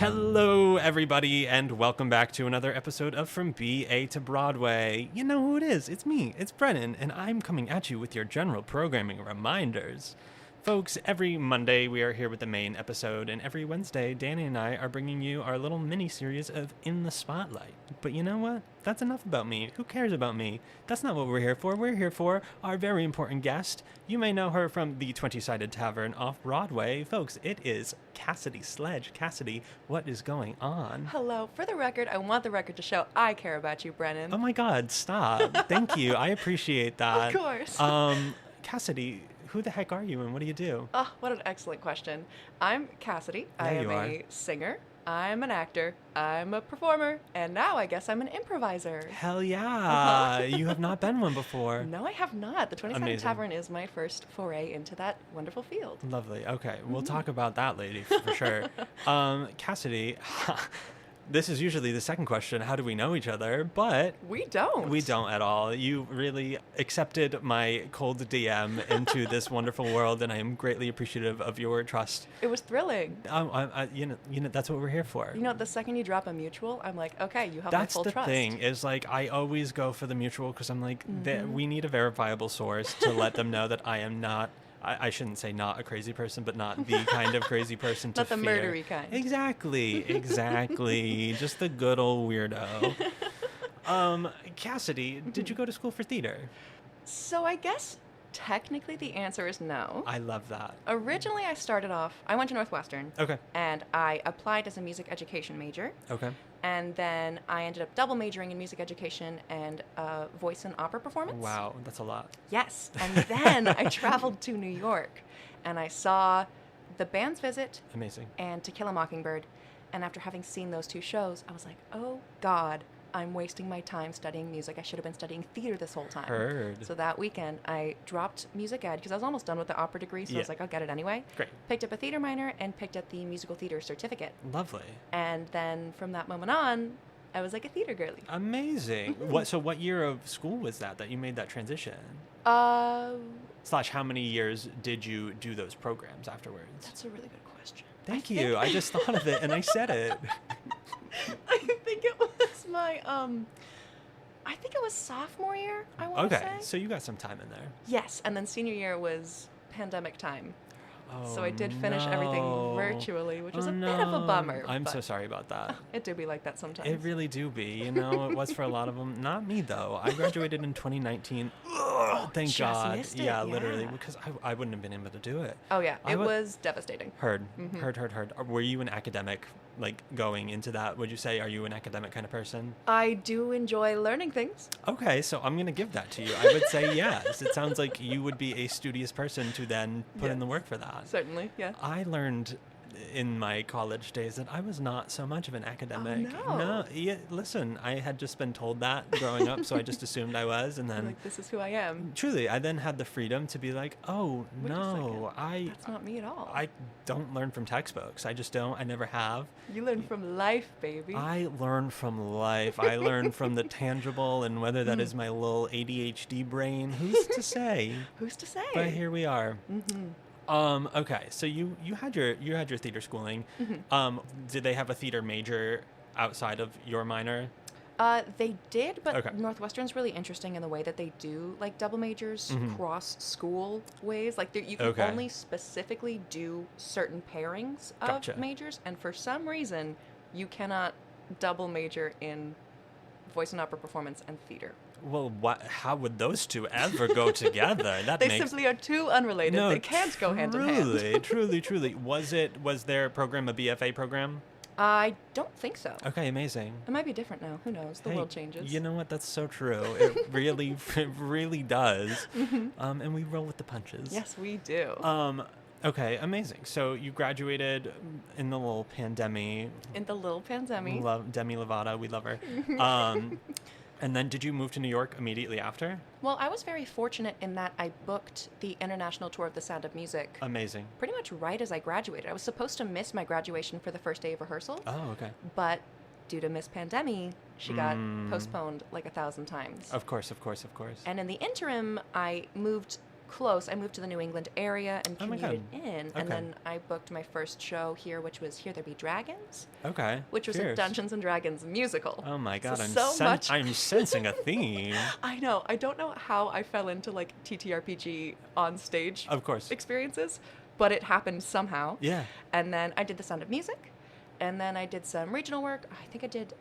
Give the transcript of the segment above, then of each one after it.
Hello, everybody, and welcome back to another episode of From BA to Broadway. You know who it is. It's me. It's Brennan, and I'm coming at you with your general programming reminders. Folks, every Monday we are here with the main episode, and every Wednesday, Danny and I are bringing you our little mini-series of In the Spotlight. But you know what? That's enough about me. Who cares about me? That's not what we're here for. We're here for our very important guest. You may know her from the Twenty-Sided Tavern Off-Broadway. Folks, it is Cassidy Sledge. Cassidy, what is going on? Hello. For the record, I want the record to show I care about you, Brennan. Oh my God, stop. Thank you. I appreciate that. Of course. Cassidy, who the heck are you and what do you do? Oh, what an excellent question. I'm Cassidy. I am a singer. I'm an actor. I'm a performer. And now I guess I'm an improviser. Hell yeah. You have not been one before. No, I have not. The Twenty-Sided Tavern is my first foray into that wonderful field. Lovely. Okay. We'll talk about that, lady, for sure. Cassidy, this is usually the second question. How do we know each other? But we don't. We don't at all. You really accepted my cold DM into this wonderful world, and I am greatly appreciative of your trust. It was thrilling. You know, that's what we're here for. You know, the second you drop a mutual, I'm like, okay, you have my full trust. That's the thing. Is like I always go for the mutual because I'm like, we need a verifiable source to let them know that I am not. I shouldn't say not a crazy person, but not the kind of crazy person to fear. Not the murdery kind. Exactly. Just the good old weirdo. Cassidy, did you go to school for theater? So I guess technically the answer is no. I love that. Originally I went to Northwestern. Okay. And I applied as a music education major. Okay. And then I ended up double majoring in music education and voice and opera performance. Wow, that's a lot. Yes. And then I traveled to New York and I saw The Band's Visit. Amazing. And To Kill a Mockingbird. And after having seen those two shows, I was like, oh, God, I'm wasting my time studying music. I should have been studying theater this whole time. Heard. So that weekend, I dropped music ed because I was almost done with the opera degree, so I was like, I'll get it anyway. Great. Picked up a theater minor and picked up the musical theater certificate. Lovely. And then from that moment on, I was like a theater girly. Amazing. So what year of school was that you made that transition? / how many years did you do those programs afterwards? That's a really good question. Thank you. I just thought of it and I said it. I think it was I think it was sophomore year, I want to say. Okay, so you got some time in there. Yes, and then senior year was pandemic time. So I did finish everything virtually, which was a bit of a bummer. I'm so sorry about that. It do be like that sometimes. It really do be. You know, it was for a lot of them. Not me, though. I graduated in 2019. Thank God. Yeah, literally, because I wouldn't have been able to do it. Oh, yeah. It was devastating. Heard. Were you an academic, like, going into that? Would you say, are you an academic kind of person? I do enjoy learning things. Okay, so I'm going to give that to you. I would say yes. It sounds like you would be a studious person to then put in the work for that. Certainly, yeah. I learned in my college days that I was not so much of an academic. Oh, no. No, yeah, listen, I had just been told that growing up, so I just assumed I was, and then... like, this is who I am. Truly, I then had the freedom to be like, oh, no, that's not me at all. I don't learn from textbooks. I just don't. I never have. You learn from life, baby. I learn from life. I learn from the tangible, and whether that is my little ADHD brain, who's to say? Who's to say? But here we are. Okay, so you had your theater schooling. Did they have a theater major outside of your minor? They did, but Northwestern's really interesting in the way that they do like double majors cross school ways. Like you can only specifically do certain pairings of majors, and for some reason you cannot double major in voice and opera performance and theater. Well, how would those two ever go together? They simply are too unrelated. No, they can't go hand in hand. Truly. Was their program a BFA program? I don't think so. Okay, amazing. It might be different now. Who knows? The world changes. You know what? That's so true. It really does. And we roll with the punches. Yes, we do. Okay, amazing. So you graduated in the little pandemic. Demi Lovato, we love her. And then did you move to New York immediately after? Well, I was very fortunate in that I booked the international tour of The Sound of Music. Amazing. Pretty much right as I graduated. I was supposed to miss my graduation for the first day of rehearsal. Oh, okay. But due to Miss Pandemic, she got postponed like 1,000 times. Of course. And in the interim, I moved close. I moved to the New England area and commuted in. Okay. And then I booked my first show here, which was Here There Be Dragons. Okay. Which was a Dungeons & Dragons musical. Oh my God, So I'm sensing a theme. I know. I don't know how I fell into like TTRPG on stage experiences, but it happened somehow. Yeah. And then I did The Sound of Music. And then I did some regional work. I think I did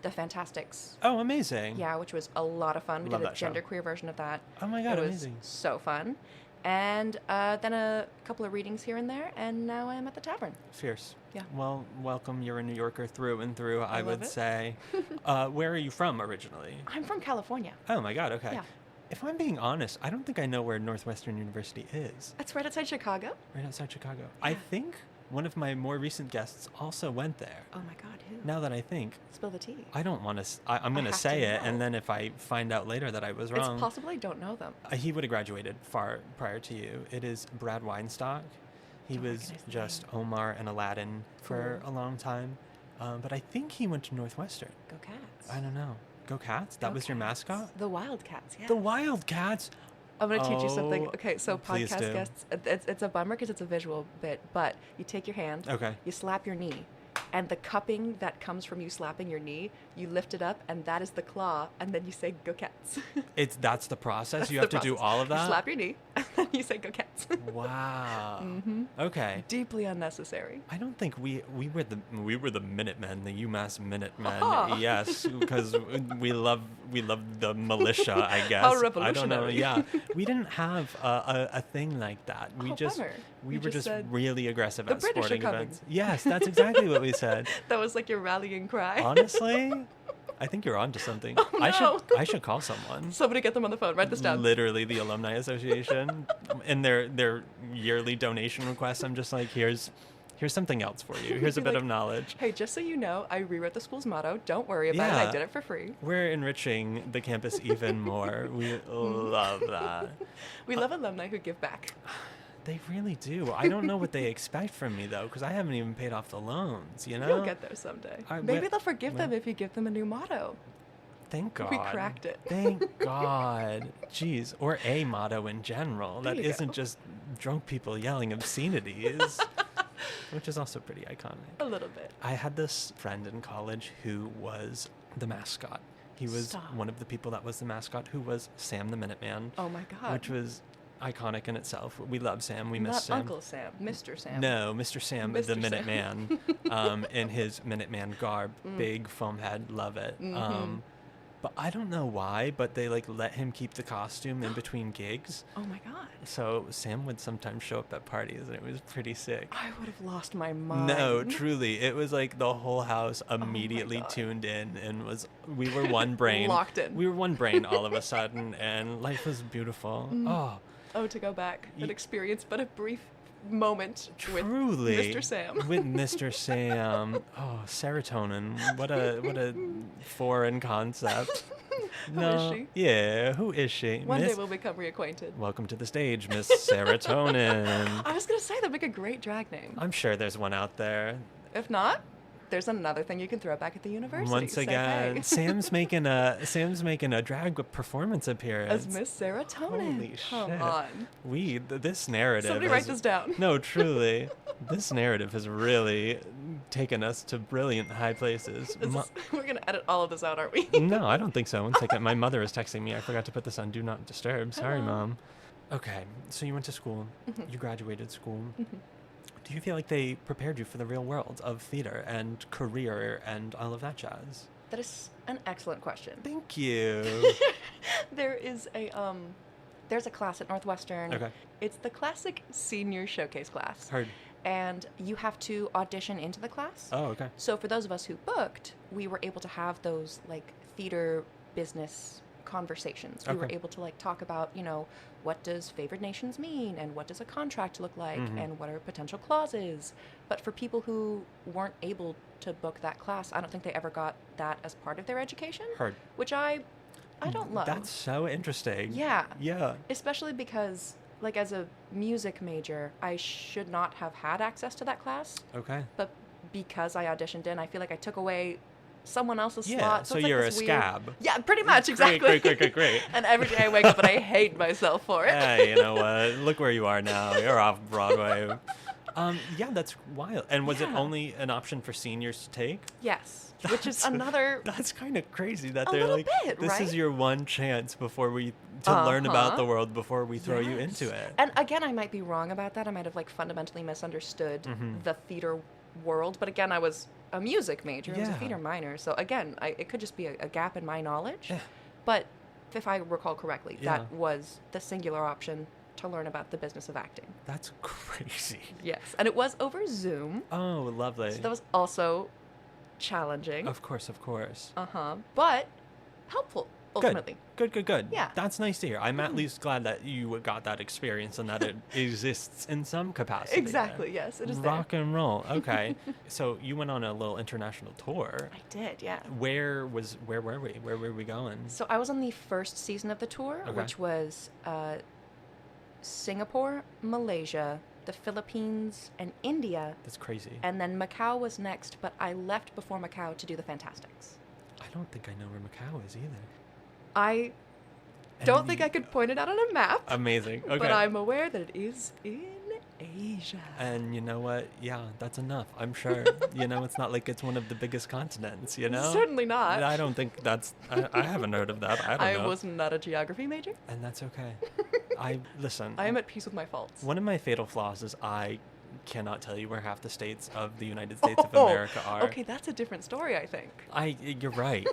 The Fantastics. Oh, amazing. Yeah, which was a lot of fun. We did a genderqueer version of that. Oh my God, amazing. It was so fun. And then a couple of readings here and there, and now I am at the tavern. Fierce. Yeah. Well, welcome. You're a New Yorker through and through, I would say. Where are you from originally? I'm from California. Oh my God, okay. Yeah. If I'm being honest, I don't think I know where Northwestern University is. It's right outside Chicago. Right outside Chicago. Yeah. I think one of my more recent guests also went there. Oh my God, who? Now that I think. Spill the tea. I don't want to. I'm going to say it, and then if I find out later that I was wrong. It's possible I don't know them. He would have graduated far prior to you. It is Brad Weinstock. He was just Omar and Aladdin for a long time. But I think he went to Northwestern. Go Cats. I don't know. Go Cats? That was your mascot? The Wildcats, yeah. The Wildcats? I'm going to teach you something. Okay, so podcast guests, it's a bummer because it's a visual bit, but you take your hand, you slap your knee, and the cupping that comes from you slapping your knee, you lift it up, and that is the claw, and then you say, Go Cats. That's the process? You have to do all of that? You slap your knee, and then you say, Go Cats. Wow. Mm-hmm. Okay. Deeply unnecessary. I don't think we were the Minutemen, the UMass Minutemen. Yes, because we love the militia, I guess. How revolutionary. I don't know. Yeah. We didn't have a thing like that. Bummer. We were just really aggressive at British sporting events. Yes, that's exactly what we said. That was like your rallying cry. Honestly, I think you're onto something. Oh, no. I should call someone. Somebody get them on the phone. Write this down. Literally, the Alumni Association, in their yearly donation requests. I'm just like, here's something else for you. Here's a bit of knowledge. Hey, just so you know, I rewrote the school's motto. Don't worry about it. I did it for free. We're enriching the campus even more. We love that. We love alumni who give back. They really do. I don't know what they expect from me, though, because I haven't even paid off the loans, you know? You'll get there someday. Maybe they'll forgive them if you give them a new motto. Thank God. We cracked it. Thank God. Jeez. Or a motto in general. That isn't just drunk people yelling obscenities, which is also pretty iconic. A little bit. I had this friend in college who was the mascot. He was one of the people that was the mascot, who was Sam the Minuteman. Oh, my God. Which was iconic in itself. We love Sam. We miss Sam. Not Uncle Sam. Mr. Sam. No, Mr. Sam, the Minuteman, in his Minuteman garb. Big foam head. Love it. Mm-hmm. But I don't know why, but they let him keep the costume in between gigs. Oh my God. So Sam would sometimes show up at parties, and it was pretty sick. I would have lost my mind. No, truly. It was like the whole house immediately tuned in, and we were one brain. Locked in. We were one brain all of a sudden, and life was beautiful. Oh, to go back and experience but a brief moment truly, with Mr. Sam. With Mr. Sam. Oh, serotonin. What a foreign concept. Who is she? Yeah, who is she? One day we'll become reacquainted. Welcome to the stage, Miss Serotonin. I was going to say, that'd make a great drag name. I'm sure there's one out there. If not, there's another thing you can throw back at the university. Once again, hey. Sam's making a drag performance appearance as Miss Serotonin. Holy Come shit! On. This narrative. Somebody write this down. No, truly, this narrative has really taken us to brilliant high places. We're gonna edit all of this out, aren't we? No, I don't think so. One second, my mother is texting me. I forgot to put this on Do Not Disturb. Sorry, Mom. Okay, so you went to school. Mm-hmm. You graduated school. Mm-hmm. Do you feel like they prepared you for the real world of theater and career and all of that jazz? That is an excellent question. Thank you. There's a class at Northwestern. Okay. It's the classic senior showcase class. Heard. And you have to audition into the class. Oh, okay. So for those of us who booked, we were able to have those like theater business conversations. We were able to like talk about, what does favored nations mean, and what does a contract look like, and what are potential clauses. But for people who weren't able to book that class, I don't think they ever got that as part of their education. Heard. Which I don't love. That's so interesting. Yeah. Yeah. Especially because, like, as a music major, I should not have had access to that class. Okay. But because I auditioned in, I feel like I took away someone else's Yeah, slot. so it's you're this a weird... scab. Yeah, pretty much, exactly. Great. And every day I wake up and I hate myself for it. Hey, you know what? Look where you are now. You're off Broadway. Yeah, that's wild. And was it only an option for seniors to take? Yes, which is another... That's kind of crazy that a they're little like, bit, this right? is your one chance before to learn about the world before we throw you into it. And again, I might be wrong about that. I might have like fundamentally misunderstood the theater world. But again, I was a music major. I was a theater minor. So again, it could just be a gap in my knowledge. Yeah. But if I recall correctly, that was the singular option to learn about the business of acting. That's crazy. Yes. And it was over Zoom. Oh, lovely. So that was also challenging. Of course. But helpful, ultimately. Good. Yeah. That's nice to hear. I'm at least glad that you got that experience and that it exists in some capacity. Exactly, yes. It is Rock and roll. Okay. So you went on a little international tour. I did, yeah. Where were we? Where were we going? So I was on the first season of the tour, which was Singapore, Malaysia, the Philippines, and India. That's crazy. And then Macau was next, but I left before Macau to do the Fantastics. I don't think I know where Macau is either. I don't think I could point it out on a map. Amazing. Okay. But I'm aware that it is in Asia. And you know what? Yeah, that's enough. I'm sure. It's not like it's one of the biggest continents, Certainly not. I don't think that's... I haven't heard of that. I don't know. I was not a geography major. And that's okay. Listen. I am at peace with my faults. One of my fatal flaws is I cannot tell you where half the states of the United States of America are. Okay, that's a different story, I think. You're right.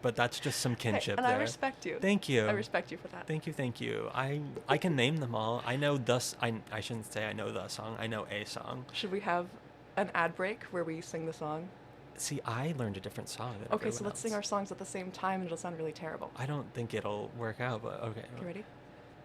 But that's just some kinship and there. I respect you. Thank you. I respect you for that. Thank you. I can name them all. I know I shouldn't say I know the song. I know a song. Should we have an ad break where we sing the song? See, I learned a different song than Okay, so let's else. sing our songs at the same time and it'll sound really terrible. I don't think it'll work out, but okay. You ready?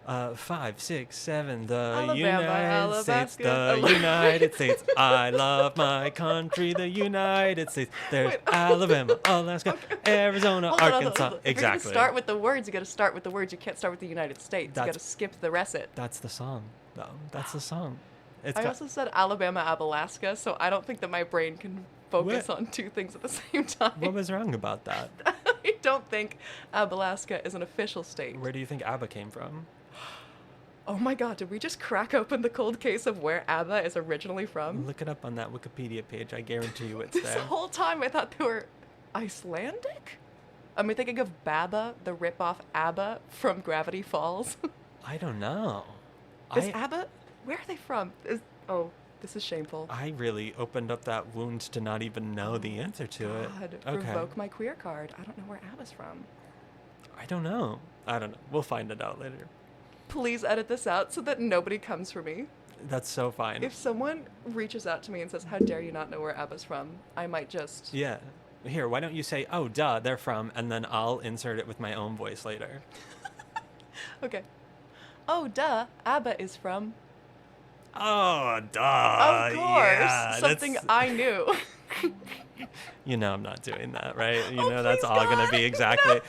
5, 6, 7, the Alabama, United States, Alaska. the United States. I love my country, the United States. There's Alabama, Alaska, Arizona, Arkansas. Hold on. Exactly. If you're going to start with the words, you got to start with the words. You can't start with the United States. You got to skip the recit. That's the song, though. That's the song. I also said Alabama, Abalaska, so I don't think that my brain can focus on two things at the same time. What was wrong about that? I don't think Abalaska is an official state. Where do you think ABBA came from? Oh my god, did we just crack open the cold case of where ABBA is originally from? Look it up on that Wikipedia page. I guarantee you it's there. This whole time I thought they were Icelandic? I'm thinking of Baba, the ripoff ABBA from Gravity Falls. I don't know. Is ABBA? Where are they from? This is shameful. I really opened up that wound to not even know the answer to it. Okay. Revoke my queer card. I don't know where ABBA's from. I don't know. We'll find it out later. Please edit this out so that nobody comes for me. That's so fine. If someone reaches out to me and says, how dare you not know where ABBA's from, I might just... Yeah. Here, why don't you say, oh, duh, they're from, and then I'll insert it with my own voice later. Okay. Oh, duh, ABBA is from... Oh, duh. Of course. Yeah, something I knew. I'm not doing that, right? That's all going to be exactly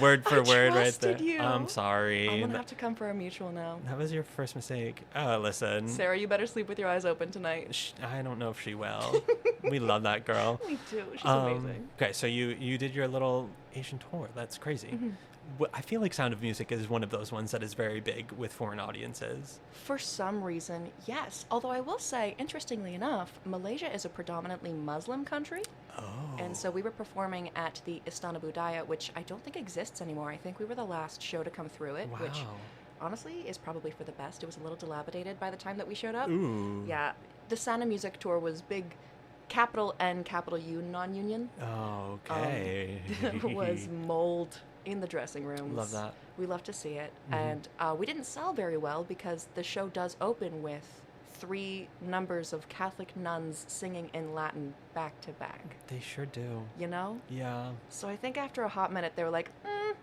word for word right there. You. I'm sorry. I'm going to have to come for our mutual now. That was your first mistake. Listen. Sarah, you better sleep with your eyes open tonight. I don't know if she will. We love that girl. We do. She's amazing. Okay, so you did your little Asian tour. That's crazy. Mm-hmm. I feel like Sound of Music is one of those ones that is very big with foreign audiences. For some reason, yes. Although I will say, interestingly enough, Malaysia is a predominantly Muslim country. Oh. And so we were performing at the Istana Budaya, which I don't think exists anymore. I think we were the last show to come through it, which honestly is probably for the best. It was a little dilapidated by the time that we showed up. Ooh. Yeah. The Sound of Music tour was big, capital N, capital U, non-union. Oh, okay. There was mold in the dressing rooms. Love that. We love to see it. Mm-hmm. And we didn't sell very well because the show does open with 3 numbers of Catholic nuns singing in Latin back to back. They sure do. Yeah. So I think after a hot minute, they were like, I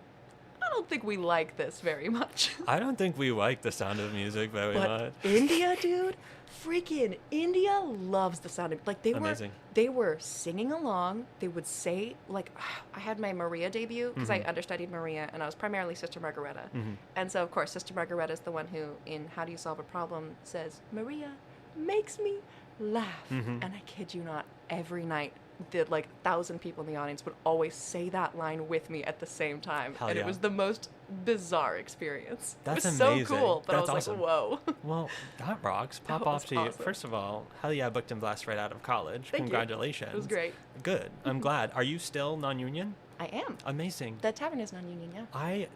don't think we like this very much. I don't think we like the Sound of Music very much. India, dude, freaking India loves the Sound of Amazing. They were singing along. They would say, I had my Maria debut because I understudied Maria, and I was primarily Sister Margareta. Mm-hmm. And so, of course, Sister Margareta is the one who, in How Do You Solve a Problem, says, Maria makes me laugh. Mm-hmm. And I kid you not, every night the 1,000 people in the audience would always say that line with me at the same time. Hell and yeah. It was the most bizarre experience. That's it was amazing. so cool, but That's I was awesome. like, whoa. Well, that rocks. Pop off to you. First of all, hell yeah, booked and blessed right out of college. Thank Congratulations. You. It was great. Good. I'm glad. Are you still non-union? I am. Amazing. The tavern is non-union, yeah. I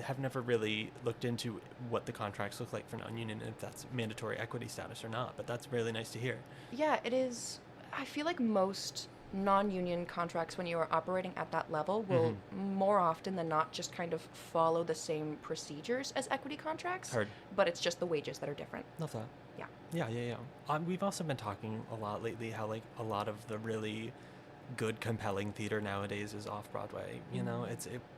have never really looked into what the contracts look like for non-union, and if that's mandatory equity status or not, but that's really nice to hear. Yeah, it is. I feel like most non-union contracts, when you are operating at that level, will more often than not just kind of follow the same procedures as equity contracts. Heard. But it's just the wages that are different. Love that. Yeah. Yeah. We've also been talking a lot lately how a lot of the really good, compelling theater nowadays is Off-Broadway. You know,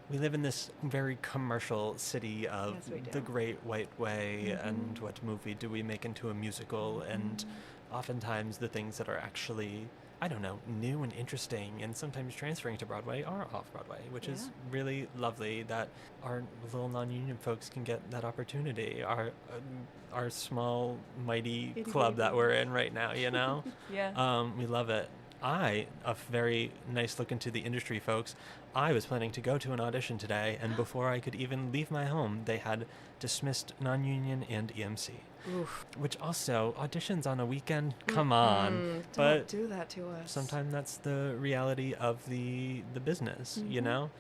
we live in this very commercial city of the Great White Way, and what movie do we make into a musical, and oftentimes the things that are actually, I don't know, new and interesting and sometimes transferring to Broadway are Off-Broadway, which is really lovely that our little non-union folks can get that opportunity. Our small, mighty club that we're in right now, you know? We love it. A very nice look into the industry, folks. I was planning to go to an audition today, and before I could even leave my home, they had dismissed non-union and EMC. Oof. Which also, auditions on a weekend, come on. Don't do that to us. Sometimes that's the reality of the business, you know?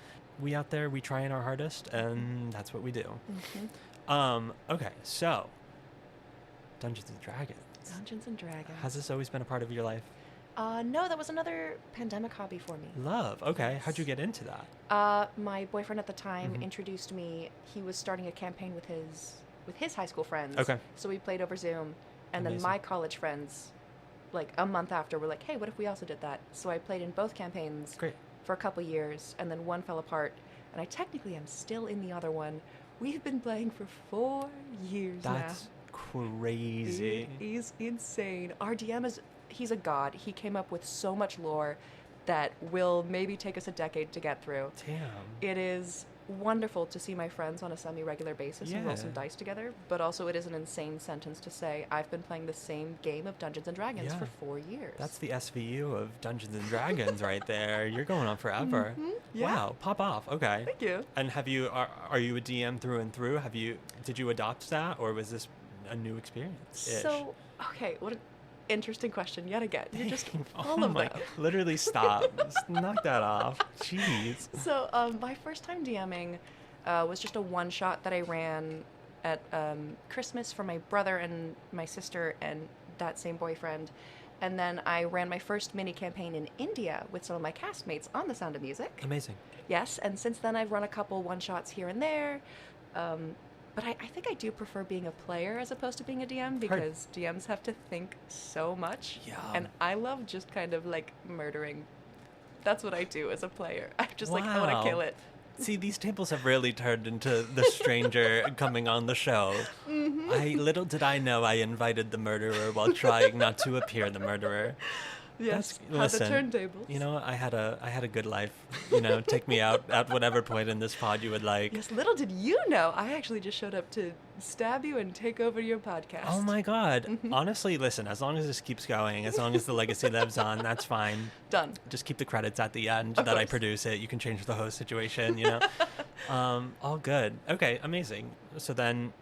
We out there, we trying our hardest, and that's what we do. Okay, so, Dungeons & Dragons. Dungeons & Dragons. Has this always been a part of your life? No, that was another pandemic hobby for me. Love. Okay. Yes. How'd you get into that? My boyfriend at the time introduced me. He was starting a campaign with his high school friends. Okay. So we played over Zoom. And Amazing. then my college friends, a month after, were like, hey, what if we also did that? So I played in both campaigns. Great. For a couple years. And then one fell apart. And I technically am still in the other one. We've been playing for 4 years now. That's crazy. It is insane. Our DM he's a god. He came up with so much lore that will maybe take us a decade to get through. Damn. It is wonderful to see my friends on a semi-regular basis and roll some dice together, but also it is an insane sentence to say, I've been playing the same game of Dungeons & Dragons for 4 years. That's the SVU of Dungeons & Dragons right there. You're going on forever. Yeah. Wow, pop off. Okay. Thank you. And are you a DM through and through? Did you adopt that, or was this a new experience? So, okay, what an interesting question yet again. You're just full of them. Literally stop. Just knock that off. Jeez. So my first time DMing was just a one-shot that I ran at Christmas for my brother and my sister and that same boyfriend. And then I ran my first mini campaign in India with some of my castmates on The Sound of Music. Amazing. Yes, and since then I've run a couple one-shots here and there. But I think I do prefer being a player as opposed to being a DM because DMs have to think so much. Yeah. And I love just kind of murdering. That's what I do as a player. I just I want to kill it. See, these tables have really turned into the stranger coming on the show. Little did I know I invited the murderer while trying not to appear the murderer. Yes, had the turntables. You know, I had a good life. You know, take me out at whatever point in this pod you would like. Yes, little did you know, I actually just showed up to stab you and take over your podcast. Oh my God. Honestly, listen, as long as this keeps going, as long as the legacy lives on, that's fine. Done. Just keep the credits at the end Of that course. I produce it. You can change the host situation, you know. All good. Okay, amazing. So then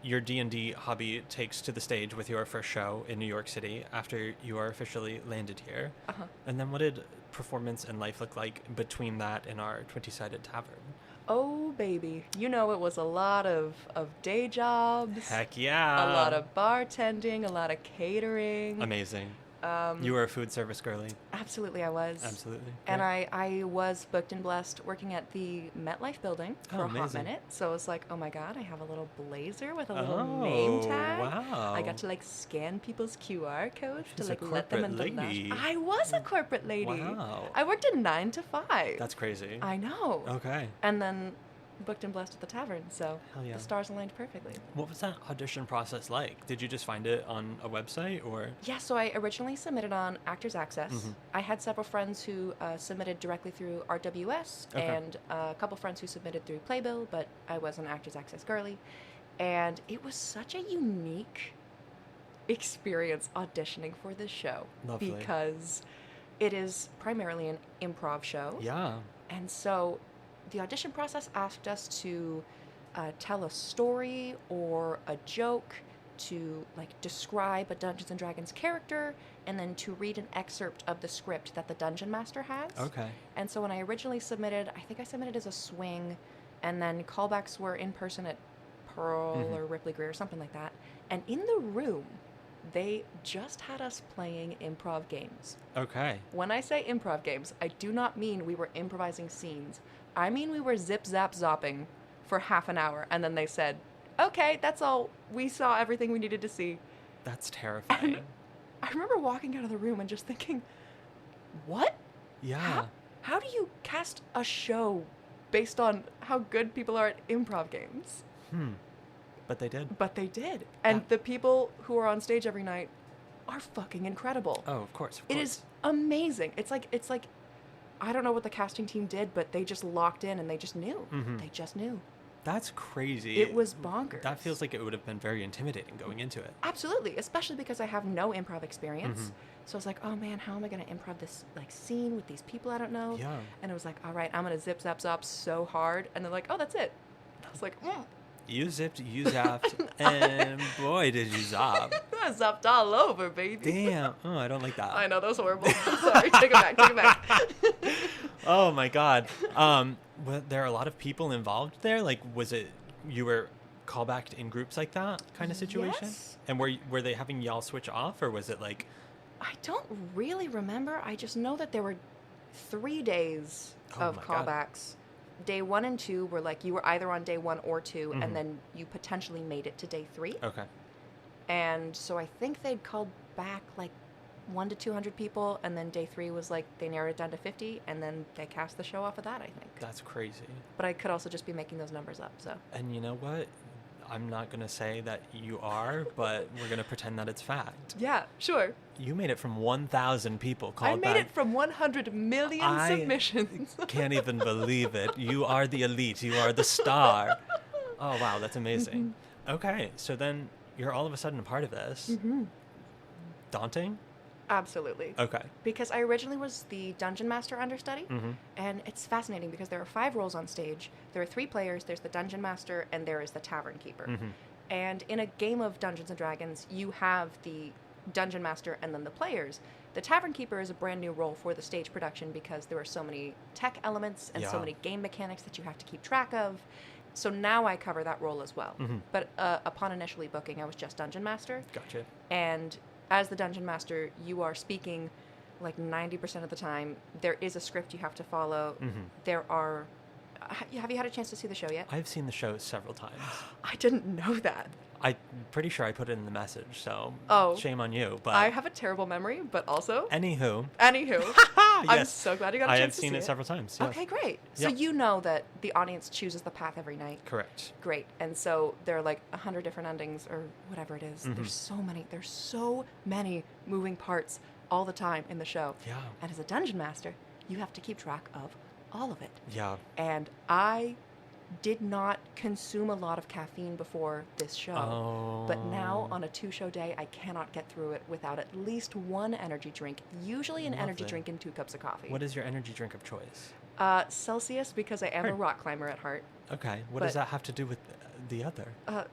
your D&D hobby takes to the stage with your first show in New York City after you are officially landed here. And then what did performance and life look like between that and our 20-Sided Tavern? Oh, baby. You know, it was a lot of day jobs. Heck yeah. A lot of bartending, a lot of catering. Amazing. You were a food service girly. Absolutely, I was. Absolutely. And I was booked and blessed working at the MetLife building for a hot minute. So it was like, oh my God, I have a little blazer with a little name tag. Wow. I got to scan people's QR codes She's to let them in the lady. I was a corporate lady. Wow. I worked at 9 to 5. That's crazy. I know. Okay. And then booked and blessed at the tavern, so Hell yeah. the stars aligned perfectly. What was that audition process like? Did you just find it on a website, or? Yeah, so I originally submitted on Actors Access. I had several friends who submitted directly through RWS, and a couple friends who submitted through Playbill, but I was an Actors Access girly. And it was such a unique experience auditioning for this show. Lovely. Because it is primarily an improv show. Yeah. And so the audition process asked us to tell a story or a joke, to like describe a Dungeons and Dragons character, and then to read an excerpt of the script that the Dungeon Master has. Okay. And so when I originally submitted, I think I submitted as a swing, and then callbacks were in person at Pearl or Ripley Greer or something like that. And in the room, they just had us playing improv games. Okay. When I say improv games, I do not mean we were improvising scenes. I mean we were zip-zap-zopping for half an hour, and then they said, okay, that's all. We saw everything we needed to see. That's terrifying. And I remember walking out of the room and just thinking, what? Yeah. How do you cast a show based on how good people are at improv games? But they did. But they did. And the people who are on stage every night are fucking incredible. Oh, of course. It is amazing. It's like I don't know what the casting team did, but they just locked in and they just knew. They just knew. That's crazy. It was bonkers. That feels like it would have been very intimidating going into it. Absolutely, especially because I have no improv experience. So I was like, oh man, how am I going to improv this like scene with these people I don't know? Yeah. And it was like, all right, I'm going to zip, zap, zop so hard. And they're like, oh, that's it. And I was like, You zipped, you zapped, and boy, did you zop. I zapped all over, baby. Damn. Oh, I don't like that. I know, that was horrible. Sorry, take it back. Oh my God. Were there a lot of people involved there? Like, was it, you were callbacked in groups like that kind of situation? Yes. And were they having y'all switch off, or was it like? I don't really remember. I just know that there were 3 days of callbacks. God. Day 1 and 2 were like, you were either on day 1 or 2, and then you potentially made it to day 3. Okay. And so I think they'd called back like 100 to 200 people, and then day 3 was like they narrowed it down to 50, and then they cast the show off of that, I think. That's crazy. But I could also just be making those numbers up, so. And you know what? I'm not going to say that you are, but we're going to pretend that it's fact. Yeah, sure. You made it from 1,000 people called back. I made it from 100 million submissions. I can't even believe it. You are the elite. You are the star. Oh, wow. That's amazing. Okay. So then you're all of a sudden a part of this. Daunting? Absolutely. Okay. Because I originally was the Dungeon Master understudy, and it's fascinating because there are 5 roles on stage. There are 3 players. There's the Dungeon Master, and there is the Tavern Keeper. And in a game of Dungeons & Dragons, you have the Dungeon Master and then the players. The Tavern Keeper is a brand new role for the stage production because there are so many tech elements and so many game mechanics that you have to keep track of. So now I cover that role as well. But upon initially booking, I was just Dungeon Master. Gotcha. And as the Dungeon Master, you are speaking like 90% of the time. There is a script you have to follow. There are... Have you had a chance to see the show yet? I've seen the show several times. I didn't know that. I'm pretty sure I put it in the message, so shame on you. But I have a terrible memory, but also... Anywho. Yes. I'm so glad you got a chance to see it. I have seen it several times, yes. Okay, great. So you know that the audience chooses the path every night. Correct. Great. And so there are like 100 different endings or whatever it is. There's so many moving parts all the time in the show. Yeah. And as a Dungeon Master, you have to keep track of all of it. Yeah. And I did not consume a lot of caffeine before this show. But now on a 2-show day, I cannot get through it without at least 1 energy drink, usually an energy drink and 2 cups of coffee. What is your energy drink of choice? Celsius, because I am a rock climber at heart. Okay. What does that have to do with the other?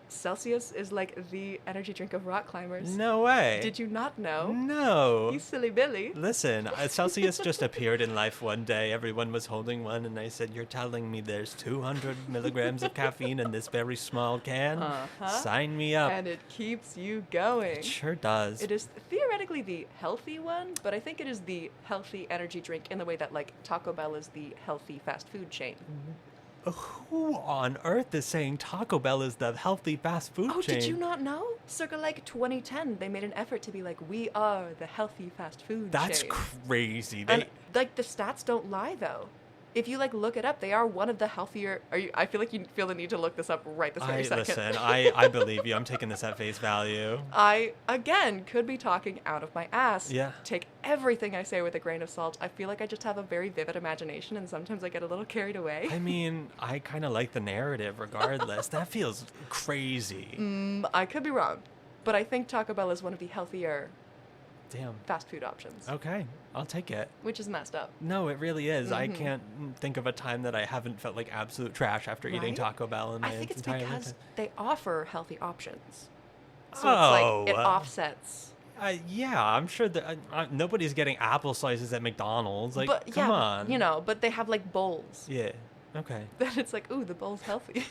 Celsius is like the energy drink of rock climbers. No way. Did you not know? No. You silly Billy. Listen, Celsius just appeared in life one day. Everyone was holding one, and I said, "You're telling me there's 200 milligrams of caffeine in this very small can? Sign me up." And it keeps you going. It sure does. It is theoretically the healthy one, but I think it is the healthy energy drink in the way that like Taco Bell is the healthy fast food chain. Who on earth is saying Taco Bell is the healthy fast food chain? Did you not know? Circa like 2010, they made an effort to be like, we are the healthy fast food chain. That's crazy. And, like, the stats don't lie, though. If you like look it up, they are one of the healthier. I feel like you feel the need to look this up right this very second. Listen, I believe you. I'm taking this at face value. I again could be talking out of my ass. Yeah. Take everything I say with a grain of salt. I feel like I just have a very vivid imagination, and sometimes I get a little carried away. I mean, I kind of like the narrative, regardless. That feels crazy. I could be wrong, but I think Taco Bell is one of the healthier Damn. fast food options. Okay, I'll take it. Which is messed up. No, it really is. I can't think of a time that I haven't felt like absolute trash after eating Taco Bell in my entire life. I think it's because they offer healthy options. So it's like it offsets. Yeah, I'm sure that nobody's getting apple slices at McDonald's. Like, come on. You know, but they have like bowls. Yeah. Okay. Then it's like, ooh, the bowl's healthy.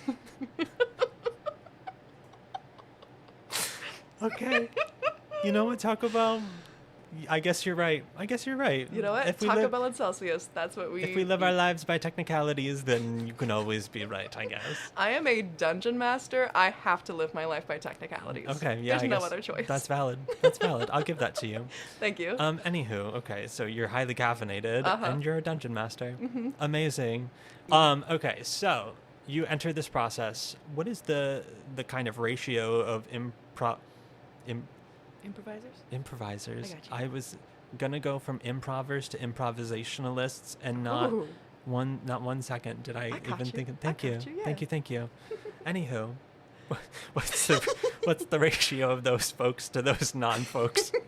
Okay. You know what, Taco Bell? I guess you're right. You know what? Taco Bell and Celsius, that's what we... If we live our lives by technicalities, then you can always be right, I guess. I am a dungeon master. I have to live my life by technicalities. Okay, yeah, There's no other choice. That's valid. I'll give that to you. Thank you. Anywho, okay, so you're highly caffeinated, and you're a dungeon master. Mm-hmm. Amazing. Okay, so you enter this process. What is the kind of ratio of improvisers? I was gonna go from improvers to improvisationalists, and not one second did I even think. Thank you. Anywho, what's the ratio of those folks to those non-folks? That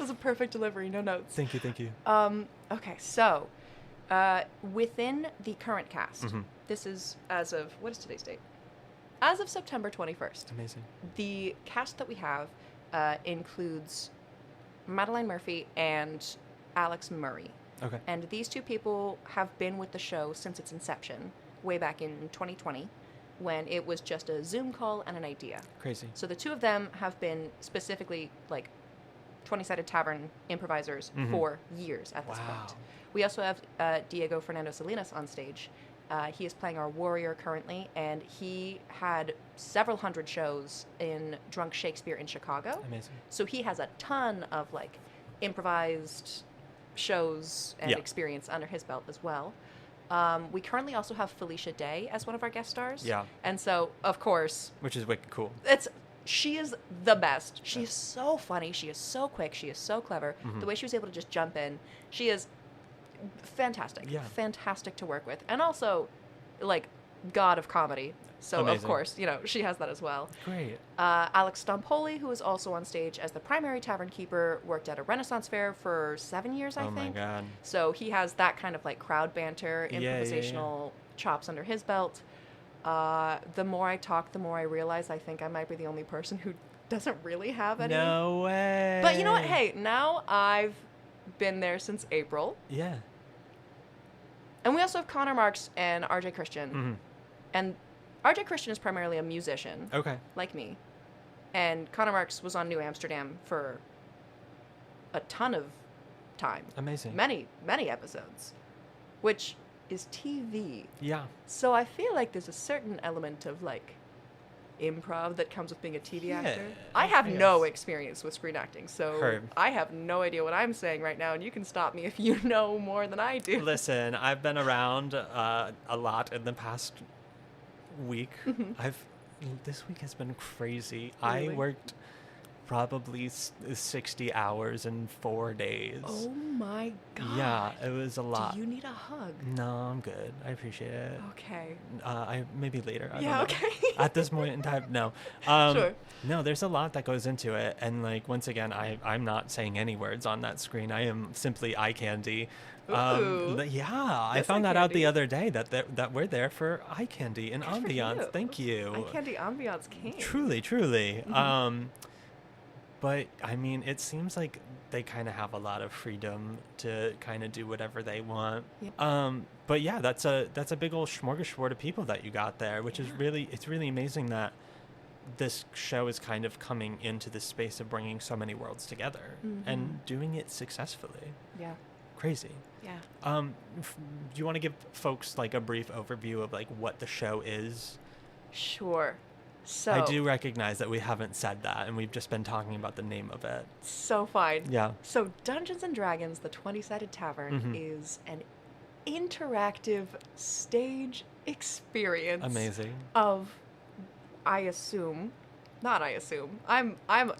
was a perfect delivery. No notes. Thank you. Okay, so within the current cast, this is as of, what is today's date? As of September 21st. Amazing. The cast that we have includes Madeline Murphy and Alex Murray. Okay. And these two people have been with the show since its inception, way back in 2020, when it was just a Zoom call and an idea. Crazy. So the two of them have been specifically like 20-sided tavern improvisers for years at this point. We also have Diego Fernando Salinas on stage. He is playing our warrior currently, and he had several hundred shows in Drunk Shakespeare in Chicago. Amazing. So he has a ton of like improvised shows and experience under his belt as well. We currently also have Felicia Day as one of our guest stars. Yeah. And so, of course... Which is wicked cool. She is the best. She is so funny. She is so quick. She is so clever. The way she was able to just jump in. She is... fantastic. Yeah. Fantastic to work with. And also, like, god of comedy. So, Amazing. Of course, you know, she has that as well. Great. Alex Stompoli, who is also on stage as the primary tavern keeper, worked at a Renaissance fair for 7 years, I think. Oh, my God. So he has that kind of, like, crowd banter, improvisational chops under his belt. The more I talk, the more I realize I think I might be the only person who doesn't really have any. No way. But you know what? Hey, now I've been there since April. Yeah. And we also have Connor Marks and RJ Christian. And RJ Christian is primarily a musician. Okay. Like me. And Connor Marks was on New Amsterdam for a ton of time. Amazing. Many, many episodes. Which is TV. Yeah. So I feel like there's a certain element of, like, improv that comes with being a TV actor. I have no experience with screen acting, so I have no idea what I'm saying right now, and you can stop me if you know more than I do. Listen, I've been around a lot in the past week. This week has been crazy. Really? I worked probably 60 hours in 4 days. Oh my God. Yeah, it was a lot. Do you need a hug? No, I'm good. I appreciate it. Okay. Maybe later. I don't know. Okay. At this point in time, no. Sure. No, there's a lot that goes into it. And, like, once again, I'm not saying any words on that screen. I am simply eye candy. I found that out the other day that we're there for eye candy and ambiance. Thank you. Eye candy ambiance king. Truly. But I mean, it seems like they kind of have a lot of freedom to kind of do whatever they want. Yeah. But yeah, that's a big old smorgasbord of people that you got there, which is it's really amazing that this show is kind of coming into the space of bringing so many worlds together and doing it successfully. Yeah. Crazy. Yeah. Do you want to give folks like a brief overview of like what the show is? Sure. So I do recognize that we haven't said that, and we've just been talking about the name of it. So fine. Yeah. So Dungeons & Dragons, the 20-Sided Tavern, is an interactive stage experience. Amazing. Of, I'm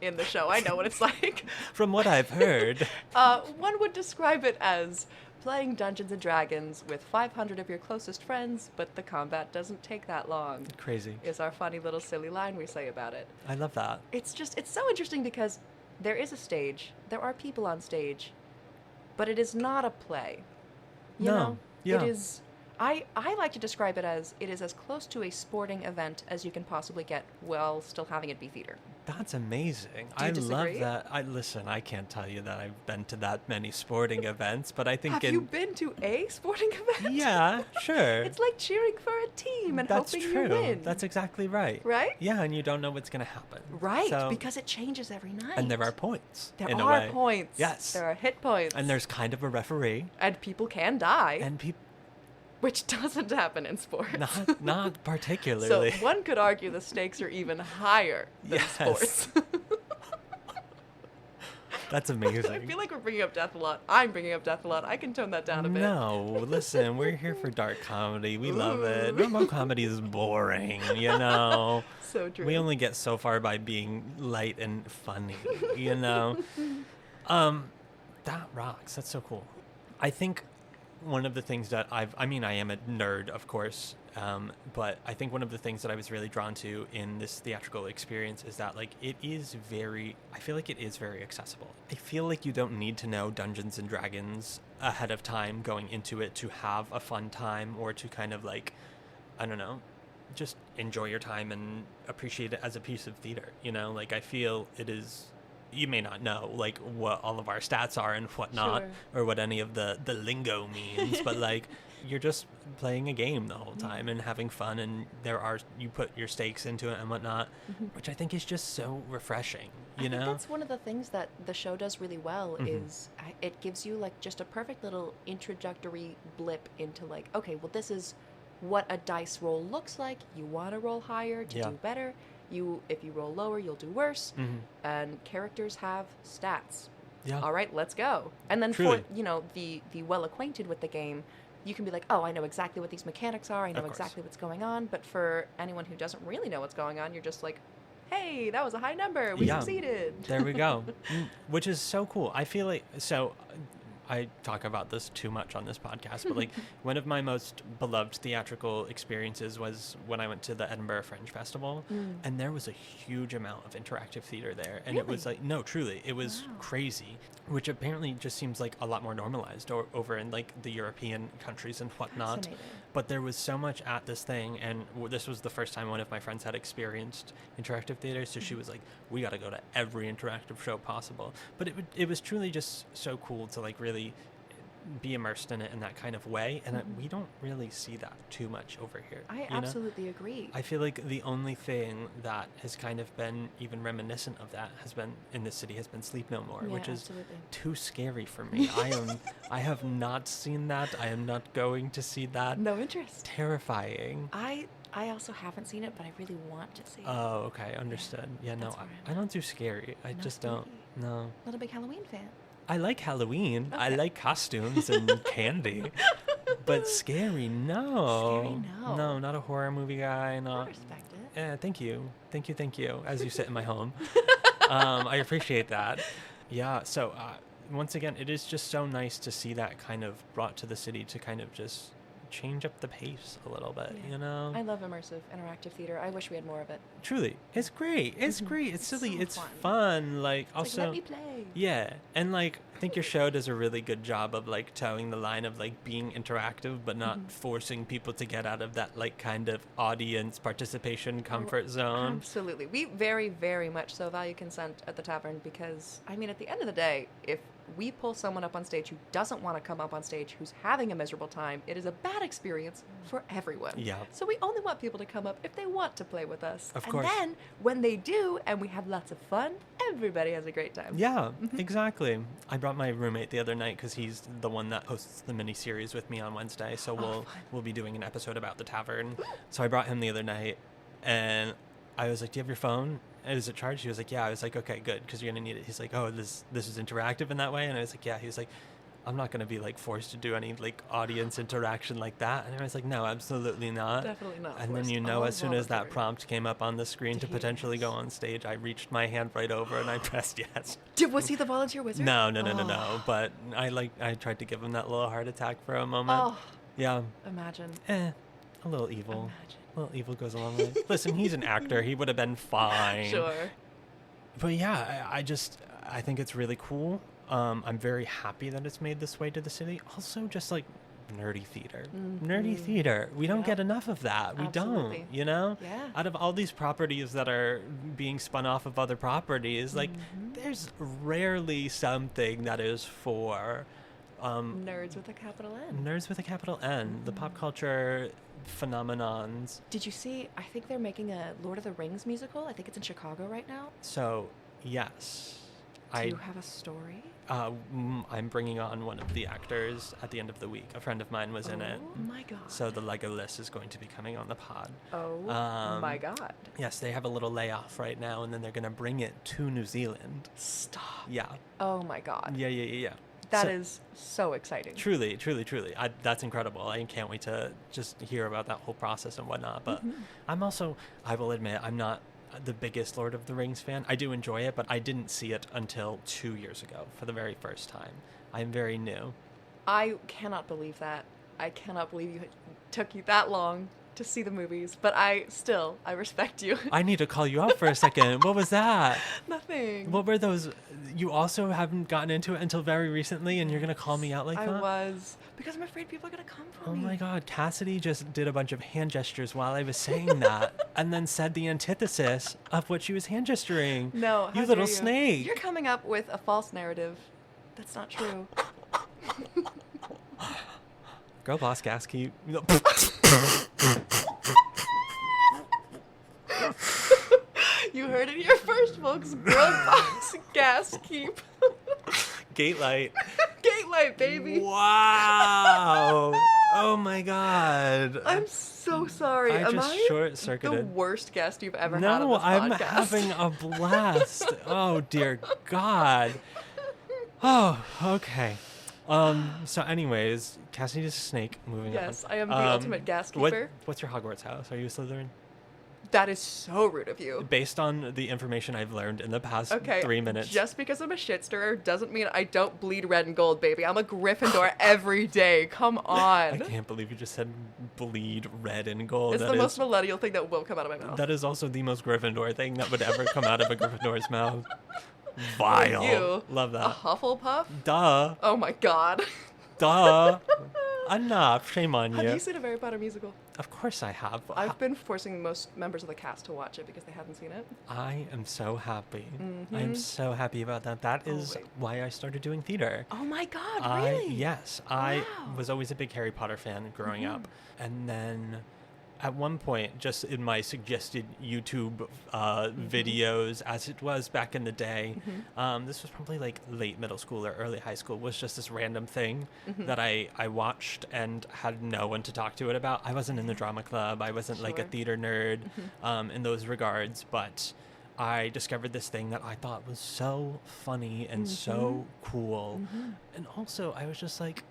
in the show. I know what it's like. From what I've heard. One would describe it as playing Dungeons & Dragons with 500 of your closest friends, but the combat doesn't take that long. Crazy. Is our funny little silly line we say about it. I love that. It's so interesting because there is a stage, there are people on stage, but it is not a play. You know? Yeah. It is... I like to describe it as close to a sporting event as you can possibly get while still having it be theater. That's amazing. Do you disagree? Love that. Listen, I can't tell you that I've been to that many sporting events, but I think Have you been to a sporting event? Yeah, sure. It's like cheering for a team and hoping you win. That's exactly right. Right? Yeah, and you don't know what's going to happen. Right, because it changes every night. And there are points. There are points. Yes. There are hit points. And there's kind of a referee. And people can die. And people... Which doesn't happen in sports. Not particularly. So one could argue the stakes are even higher than sports. That's amazing. I feel like we're bringing up death a lot. I'm bringing up death a lot. I can tone that down a bit. No, listen, we're here for dark comedy. We love it. Normal comedy is boring, you know. So true. We only get so far by being light and funny, you know. That rocks. That's so cool. I think one of the things that I am a nerd, of course, but I think one of the things that I was really drawn to in this theatrical experience is that, like, I feel like it is very accessible. I feel like you don't need to know Dungeons and Dragons ahead of time going into it to have a fun time or to kind of, like, I don't know, just enjoy your time and appreciate it as a piece of theater, you know? Like, I feel it is... You may not know, like, what all of our stats are and whatnot, or what any of the lingo means, but, like, you're just playing a game the whole time and having fun, and you put your stakes into it and whatnot, which I think is just so refreshing, you know? I think that's one of the things that the show does really well is it gives you, like, just a perfect little introductory blip into, like, okay, well, this is what a dice roll looks like. You want to roll higher to do better. If you roll lower, you'll do worse. And characters have stats. Yeah. All right, let's go. And then for, you know, the well acquainted with the game, you can be like, oh, I know exactly what these mechanics are. I know exactly what's going on. But for anyone who doesn't really know what's going on, you're just like, hey, that was a high number. We succeeded. There we go. Which is so cool. I feel like, so I talk about this too much on this podcast, but, like, one of my most beloved theatrical experiences was when I went to the Edinburgh Fringe Festival, and there was a huge amount of interactive theater there. And it was like, no, truly, it was crazy, which apparently just seems like a lot more normalized over in, like, the European countries and whatnot. But there was so much at this thing, and this was the first time one of my friends had experienced interactive theater, so she was like, we got to go to every interactive show possible. But it was truly just so cool to, like, really be immersed in it in that kind of way, and we don't really see that too much over here. I absolutely agree. I feel like the only thing that has kind of been even reminiscent of that in this city has been Sleep No More, which is too scary for me. I have not seen that. I am not going to see that. No interest. Terrifying. I also haven't seen it, but I really want to see it. Oh, okay, understood. Yeah, no, I don't do scary. I just don't. No. Not a big Halloween fan. I like Halloween. Okay. I like costumes and candy. But scary, no. Scary, no. No, not a horror movie guy. I respect it. Yeah, thank you. Thank you. As you sit in my home. I appreciate that. Yeah, so once again, it is just so nice to see that kind of brought to the city to kind of just change up the pace a little bit, you know? I love immersive interactive theater. I wish we had more of it. Truly. It's great. It's great. It's silly. So it's fun. Like, also, let me play. Yeah. And, like, I think your show does a really good job of, like, towing the line of, like, being interactive but not forcing people to get out of that, like, kind of audience participation comfort zone. Absolutely. We very, very much so value consent at the tavern because, I mean, at the end of the day, if we pull someone up on stage who doesn't want to come up on stage, who's having a miserable time, it is a bad experience for everyone. Yeah. So we only want people to come up if they want to play with us. Of course. And then when they do and we have lots of fun, everybody has a great time. Yeah, exactly. I brought my roommate the other night because he's the one that hosts the mini-series with me on Wednesday. So we'll be doing an episode about the tavern. So I brought him the other night and I was like, do you have your phone? Is it charged? He was like, yeah. I was like, okay, good, because you're going to need it. He's like, oh, this is interactive in that way? And I was like, yeah. He was like, I'm not going to be, like, forced to do any, like, audience interaction like that. And I was like, no, absolutely not. Definitely not. And then, you know, as soon as that prompt came up on the screen to potentially go on stage, I reached my hand right over and I pressed yes. Was he the volunteer wizard? No. But I tried to give him that little heart attack for a moment. Oh. Yeah. Imagine. A little evil. Well, evil goes a long way. Listen, he's an actor. He would have been fine. Sure. But yeah, I think it's really cool. I'm very happy that it's made this way to the city. Also, just like nerdy theater. Nerdy theater. We don't get enough of that. We don't, you know? Yeah. Out of all these properties that are being spun off of other properties, like, there's rarely something that is for... nerds with a capital N. Nerds with a capital N. The pop culture phenomenons. Did you see, I think they're making a Lord of the Rings musical. I think it's in Chicago right now. So, yes. Do you have a story? I'm bringing on one of the actors at the end of the week. A friend of mine was in it. Oh my god. So the Legolas is going to be coming on the pod. Oh my god. Yes, they have a little layoff right now, and then they're going to bring it to New Zealand. Stop. Yeah. Oh my god. Yeah. That is so exciting. Truly. That's incredible. I can't wait to just hear about that whole process and whatnot. But I will admit, I'm not the biggest Lord of the Rings fan. I do enjoy it, but I didn't see it until 2 years ago for the very first time. I'm very new. I cannot believe that. I cannot believe it took you that long to see the movies, but I respect you. I need to call you out for a second. What was that? Nothing. What were those? You also haven't gotten into it until very recently, and you're going to call me out like that? I was. Because I'm afraid people are going to come for me. Oh my god, Cassidy just did a bunch of hand gestures while I was saying that, and then said the antithesis of what she was hand gesturing. No, you little snake. You're coming up with a false narrative. That's not true. Girlboss, Gaskeep. You heard it here first, folks. Girlboss, Gaskeep. Gatelight. Gatelight, baby. Wow. Oh my god. I'm so sorry. Am I short-circuited? The worst guest you've ever had No, on this I'm podcast? having a blast. Oh dear god. Oh, okay. So anyways, Cassidy's a snake. Moving on. Yes, I am the ultimate Gaskeeper. What's your Hogwarts house? Are you a Slytherin? That is so rude of you. Based on the information I've learned in the past 3 minutes. Just because I'm a shit stirrer doesn't mean I don't bleed red and gold, baby. I'm a Gryffindor every day. Come on. I can't believe you just said bleed red and gold. It's the most millennial thing that will come out of my mouth. That is also the most Gryffindor thing that would ever come out of a Gryffindor's mouth. Vile. You. Love that. A Hufflepuff? Duh. Oh my god. Duh. Enough. Shame on you. Have you seen a Harry Potter musical? Of course I have. I've been forcing most members of the cast to watch it because they haven't seen it. I am so happy. I am so happy about that. That is why I started doing theater. Oh my god, really? Yes. I was always a big Harry Potter fan growing up. And then at one point, just in my suggested YouTube videos, as it was back in the day, this was probably like late middle school or early high school, was just this random thing that I watched and had no one to talk to it about. I wasn't in the drama club. I wasn't like a theater nerd in those regards, but I discovered this thing that I thought was so funny and so cool. And also, I was just like,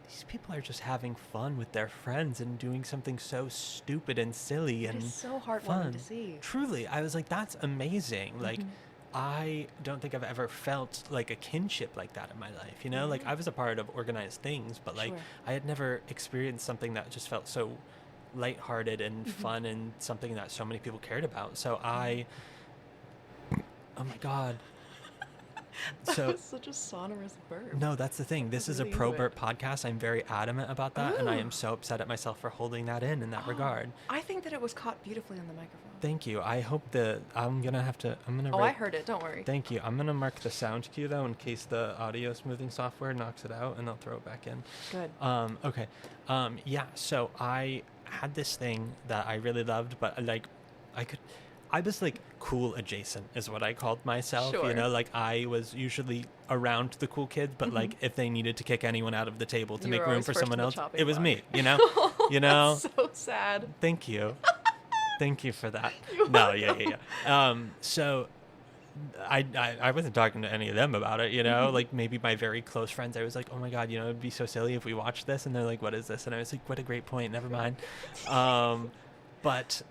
these people are just having fun with their friends and doing something so stupid and silly and it's so heartwarming fun to see. Truly, I was like, that's amazing. Like, I don't think I've ever felt like a kinship like that in my life, you know? Like, I was a part of organized things, but like, I had never experienced something that just felt so lighthearted and fun and something that so many people cared about. So oh my god. That was such a sonorous burp. No, that's the thing. This is a pro-burp podcast. I'm very adamant about that, and I am so upset at myself for holding that in that regard. I think that it was caught beautifully on the microphone. Thank you. I hope that I'm going to have to... I heard it. Don't worry. Thank you. I'm going to mark the sound cue, though, in case the audio smoothing software knocks it out, and I'll throw it back in. Good. Okay. Yeah, so I had this thing that I really loved, but, like, I was like cool adjacent is what I called myself. You know, like I was usually around the cool kids, but like if they needed to kick anyone out of the table to make room for someone else, it was me, you know? You know? That's so sad. Thank you. Thank you for that. So I wasn't talking to any of them about it, you know? Like maybe my very close friends, I was like, oh my God, you know, it'd be so silly if we watched this. And they're like, what is this? And I was like, what a great point. Never mind. But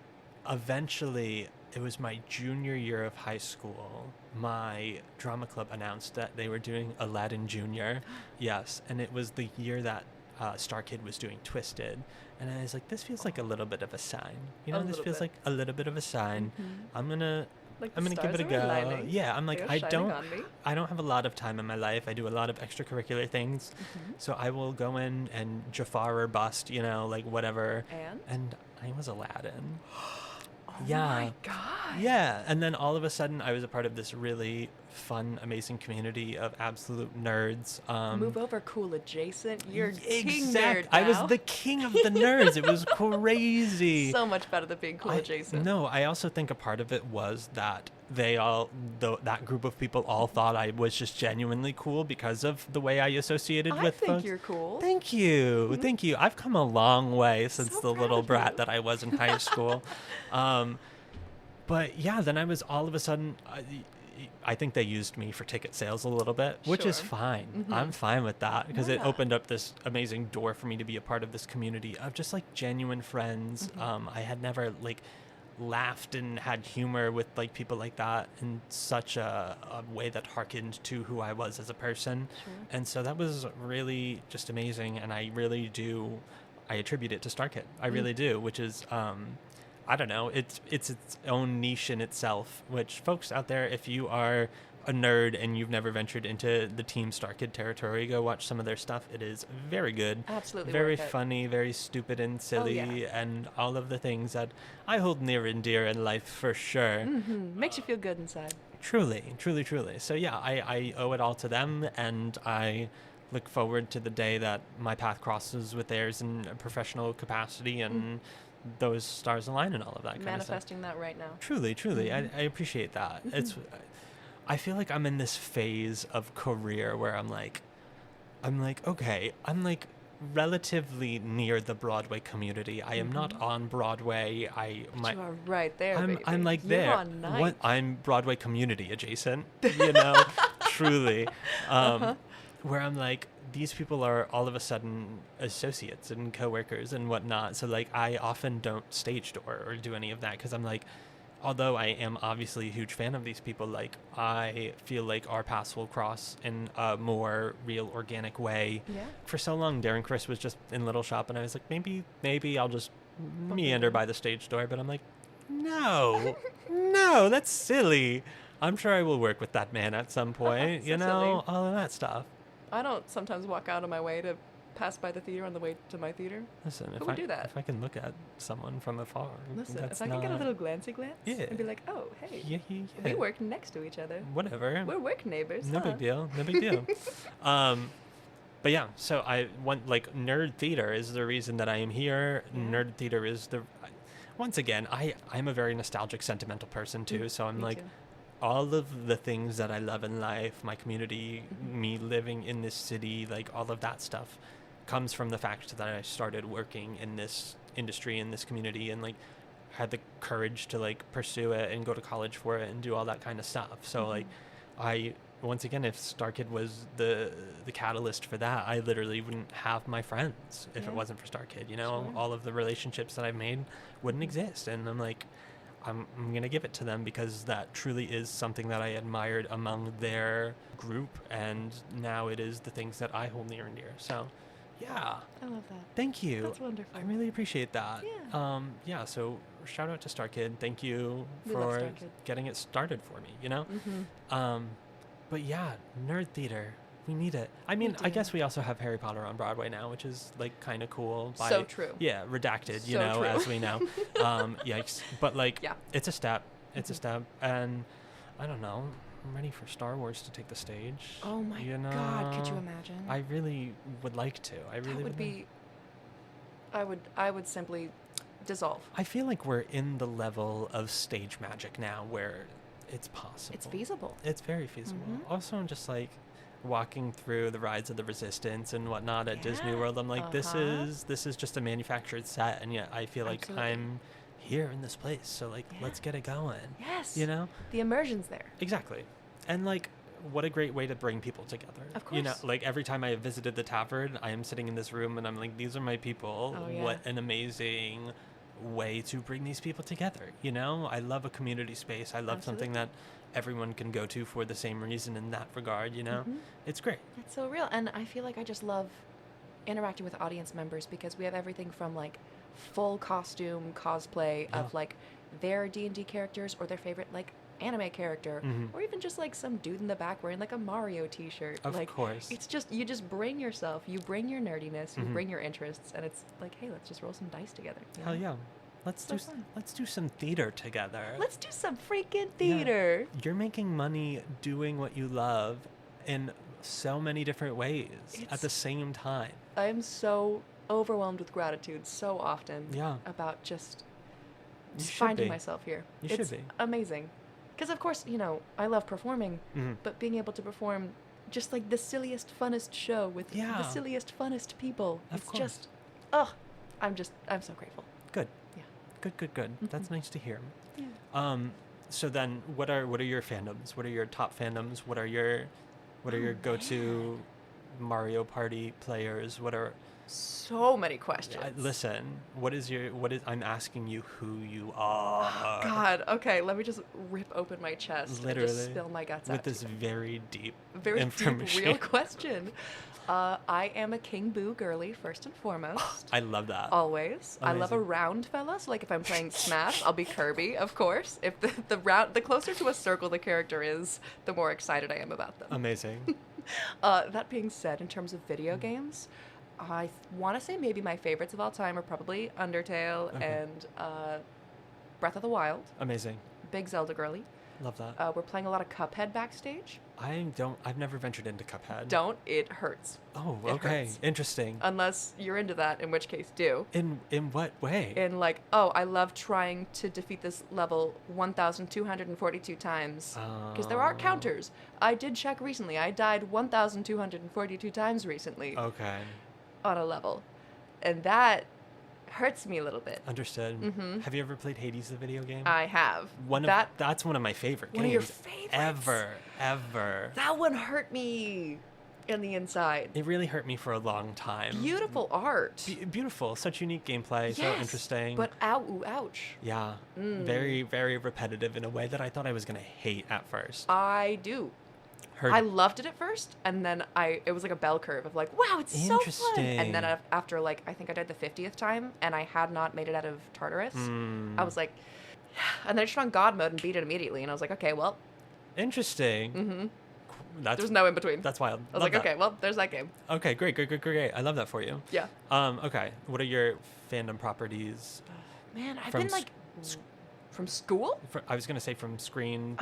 eventually, it was my junior year of high school. My drama club announced that they were doing Aladdin Jr. Yes, and it was the year that Star Kid was doing Twisted. And I was like, this feels like a little bit of a sign. You know, this feels like a little bit of a sign. I'm going to Like I'm going to give it a go. Aligning. Yeah, I'm like, I don't have a lot of time in my life. I do a lot of extracurricular things. So I will go in and Jafar or bust, you know, like whatever. And I was Aladdin. Oh my God. Yeah. And then all of a sudden I was a part of this really fun, amazing community of absolute nerds. Move over, cool adjacent. You're king nerd now. I was the king of the nerds. It was crazy. So much better than being cool adjacent. No, I also think a part of it was that that group of people all thought I was just genuinely cool because of the way I associated with folks. I think you're cool. Thank you. Thank you. I've come a long way since the little brat that I was in high school. But yeah, then I was all of a sudden, I think they used me for ticket sales a little bit, which is fine. I'm fine with that because it opened up this amazing door for me to be a part of this community of just like genuine friends. I had never like laughed and had humor with like people like that in such a way that harkened to who I was as a person. And so that was really just amazing. And I attribute it to StarKid. I really do, which is, I don't know, it's its own niche in itself, which folks out there, if you are a nerd and you've never ventured into the Team StarKid territory, go watch some of their stuff. It is very good. Absolutely. Very funny, very stupid and silly, and all of the things that I hold near and dear in life for sure. Makes you feel good inside. Truly, truly, truly. So yeah, I owe it all to them, and I look forward to the day that my path crosses with theirs in a professional capacity and those stars align and all of that kind of stuff. Manifesting that right now. Truly, truly. I appreciate that. I feel like I'm in this phase of career where I'm like, okay, I'm like relatively near the Broadway community. I am not on Broadway. You are right there, baby. I'm like You're there. on Ninth. I'm Broadway community adjacent, you know, truly. Where I'm like, these people are all of a sudden associates and coworkers and whatnot. So like, I often don't stage door or do any of that because I'm like, although I am obviously a huge fan of these people, like I feel like our paths will cross in a more real, organic way. Yeah. For so long, Darren Chris was just in Little Shop, and I was like, maybe I'll just meander by the stage door. But I'm like, no, that's silly. I'm sure I will work with that man at some point. You know, silly. All of that stuff. I don't sometimes walk out of my way to pass by the theater on the way to my theater. Listen, Who would do that? If I can look at someone from afar. Listen, if I can get a little glancy glance and be like, oh, hey, we work next to each other. Whatever. We're work neighbors. No big deal. But yeah, so I want, like, nerd theater is the reason that I am here. Nerd theater is once again, I'm a very nostalgic, sentimental person too. So I'm like, all of the things that I love in life, my community, me living in this city, like all of that stuff comes from the fact that I started working in this industry, in this community, and like had the courage to like pursue it and go to college for it and do all that kind of stuff. So like once again, if StarKid was the catalyst for that, I literally wouldn't have my friends if it wasn't for StarKid. You know, all of the relationships that I've made wouldn't exist. And I'm like, I'm going to give it to them because that truly is something that I admired among their group. And now it is the things that I hold near and dear. So, yeah. I love that. Thank you. That's wonderful. I really appreciate that. Yeah. So shout out to StarKid. Thank you for getting it started for me, you know? But yeah, nerd theater. We need it. I mean, I guess we also have Harry Potter on Broadway now, which is like kind of cool. So true. Yeah, redacted, you so know, true. as we know. Yikes. But like, it's a step. It's a step. And I don't know. I'm ready for Star Wars to take the stage. Oh my God, could you imagine? I really would like to. That would be... I would simply dissolve. I feel like we're in the level of stage magic now where it's possible. It's feasible. It's very feasible. Also, just like walking through the rides of the Resistance and whatnot at Disney World, I'm like, this is just a manufactured set, and yet I feel like I'm here in this place. So like, let's get it going. Yes. You know? The immersion's there. Exactly. And like, what a great way to bring people together. Of course. You know, like every time I have visited the tavern, I am sitting in this room and I'm like, these are my people. Oh, yeah. What an amazing way to bring these people together. You know, I love a community space. I love something that everyone can go to for the same reason in that regard, you know? It's great. It's so real. And I feel like I just love interacting with audience members because we have everything from like full costume cosplay of like their D&D characters or their favorite like anime character, or even just like some dude in the back wearing like a Mario t-shirt. Of course. It's just, you just bring yourself, you bring your nerdiness, you bring your interests, and it's like, hey, let's just roll some dice together. Hell yeah. Let's do some theater together. Let's do some freaking theater. Yeah. You're making money doing what you love in so many different ways at the same time. I am so overwhelmed with gratitude so often about just finding myself here. It's amazing. Because, of course, you know, I love performing, but being able to perform just like the silliest, funnest show with the silliest, funnest people. It's just, I'm so grateful. Good. Yeah. Good. That's nice to hear. Yeah. So then, what are your fandoms? What are your top fandoms? What are your go-to Mario Party players? What are so many questions? Listen, I'm asking you who you are. Oh, God. Okay, let me just rip open my chest and just spill my guts out with this very deep real question. I am a King Boo girly, first and foremost. I love that. Always. Amazing. I love a round fella. So, like, if I'm playing Smash, I'll be Kirby, of course. If the closer to a circle the character is, the more excited I am about them. Amazing. That being said, in terms of video games, I want to say maybe my favorites of all time are probably Undertale and Breath of the Wild. Amazing. Big Zelda girly. Love that. We're playing a lot of Cuphead backstage. I've never ventured into Cuphead. It hurts. Oh, okay. Hurts. Interesting. Unless you're into that, in which case do. In what way? In like, I love trying to defeat this level 1,242 times. Because there are counters. I did check recently. I died 1,242 times recently. Okay. On a level. And that hurts me a little bit. Understood. Mm-hmm. Have you ever played Hades, the video game? I have. That's one of my favorite games. One of your favorites? Ever. That one hurt me in the inside. It really hurt me for a long time. Beautiful art. Beautiful. Such unique gameplay. So interesting. But ouch. Yeah. Very, very repetitive in a way that I thought I was going to hate at first. I do. I loved it at first, and then it was like a bell curve of like, wow, it's so fun. And then after like, I think I died the 50th time, and I had not made it out of Tartarus, I was like, and then I just went on God mode and beat it immediately, and I was like, okay, well. Interesting. Mm-hmm. There's no in between. That's wild. I was like, okay, well, there's that game. Okay, great. I love that for you. Yeah. Okay, what are your fandom properties? Man, I've been like... From school? I was going to say from screen,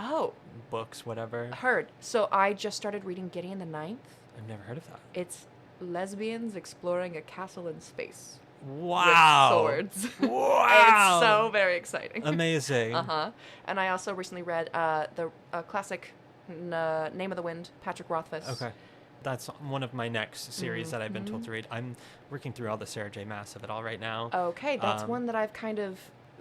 books, whatever. Heard. So I just started reading Gideon the Ninth. I've never heard of that. It's lesbians exploring a castle in space. Wow. With swords. Wow. It's so very exciting. Amazing. And I also recently read the classic Name of the Wind, Patrick Rothfuss. Okay. That's one of my next series that I've been told to read. I'm working through all the Sarah J. Maas of it all right now. Okay, that's one that I've kind of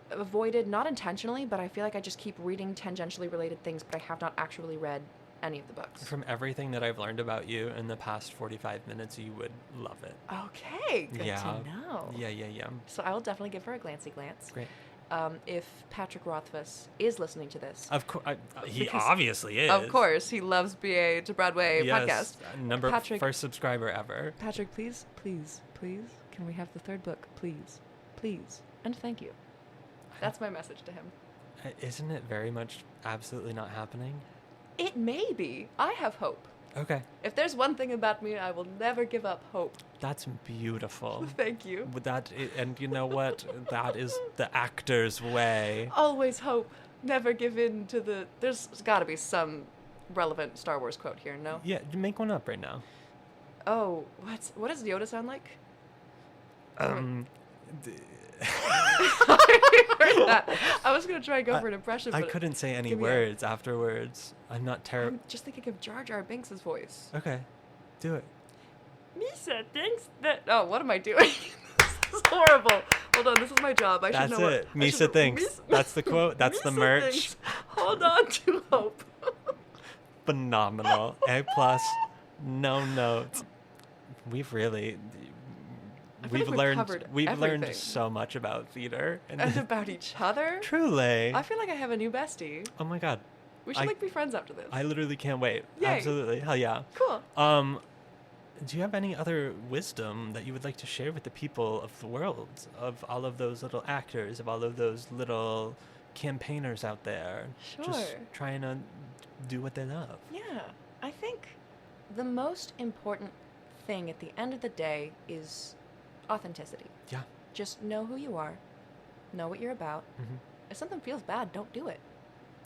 avoided, not intentionally, but I feel like I just keep reading tangentially related things, but I have not actually read any of the books. From everything that I've learned about you in the past 45 minutes, you would love it. Okay, good to know. Yeah. So I will definitely give her a glancey glance. Great. If Patrick Rothfuss is listening to this. Of course, he obviously is. Of course, he loves BA to Broadway podcast. Yes, first subscriber ever. Patrick, please, can we have the third book, please, and thank you. That's my message to him. Isn't it very much absolutely not happening? It may be. I have hope. Okay. If there's one thing about me, I will never give up hope. That's beautiful. Thank you. And you know what? That is the actor's way. Always hope. Never give in to the... There's got to be some relevant Star Wars quote here, no? Yeah, make one up right now. Oh, what does Yoda sound like? I heard that. I was going to try and go for an impression, but I couldn't say any words afterwards. I'm not terrible. I'm just thinking of Jar Jar Binks' voice. Okay. Do it. Misa thinks that... Oh, what am I doing? This is horrible. Hold on, this is my job. I should know what... That's it. Misa thinks. That's the quote. That's the merch. Thinks. Hold on to hope. Phenomenal. A+. No notes. We've learned so much about theater and about each other. Truly. I feel like I have a new bestie. Oh my god. We should be friends after this. I literally can't wait. Yay. Absolutely. Hell yeah. Cool. Do you have any other wisdom that you would like to share with the people of the world, of all of those little actors, of all of those little campaigners out there. Sure. Just trying to do what they love. Yeah. I think the most important thing at the end of the day is authenticity. Yeah. Just know who you are. Know what you're about. Mm-hmm. If something feels bad, don't do it.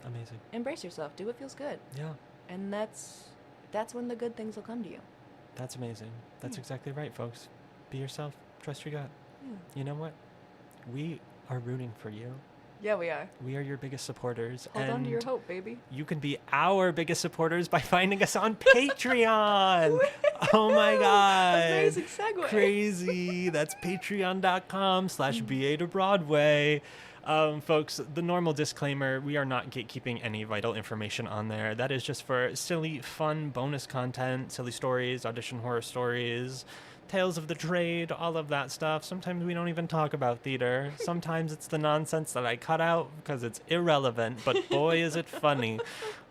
Amazing. Embrace yourself. Do what feels good. Yeah. And that's when the good things will come to you. That's amazing. That's exactly right, folks. Be yourself. Trust your gut. Yeah. You know what? We are rooting for you. Yeah, we are. We are your biggest supporters. Hold on to your hope, baby. You can be our biggest supporters by finding us on Patreon. Oh my God. Amazing segue. Crazy. That's patreon.com/BA to Broadway. Folks, the normal disclaimer, we are not gatekeeping any vital information on there. That is just for silly, fun, bonus content, silly stories, audition horror stories, tales of the trade, all of that stuff. Sometimes we don't even talk about theater. Sometimes it's the nonsense that I cut out because it's irrelevant, but boy, is it funny.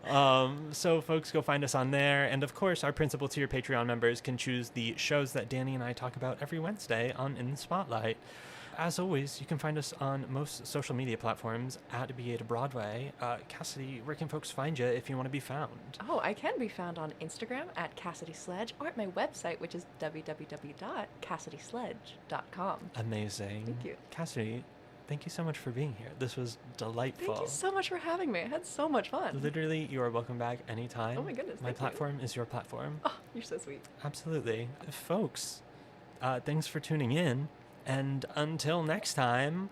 So folks, go find us on there. And of course, our principal tier Patreon members can choose the shows that Danny and I talk about every Wednesday on In the Spotlight. As always, you can find us on most social media platforms at BA to Broadway. Cassidy, where can folks find you if you want to be found? Oh, I can be found on Instagram at Cassidy Sledge or at my website, which is www.cassidysledge.com. Amazing. Thank you. Cassidy, thank you so much for being here. This was delightful. Thank you so much for having me. I had so much fun. Literally, you are welcome back anytime. Oh my goodness, My platform is your platform. Oh, you're so sweet. Absolutely. Folks, thanks for tuning in. And until next time,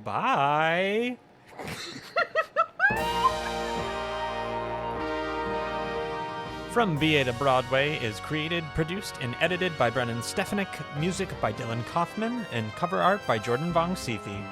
bye. From BA to Broadway is created, produced, and edited by Brennan Stefanik, music by Dylan Kaufman, and cover art by Jordan Vongsithi.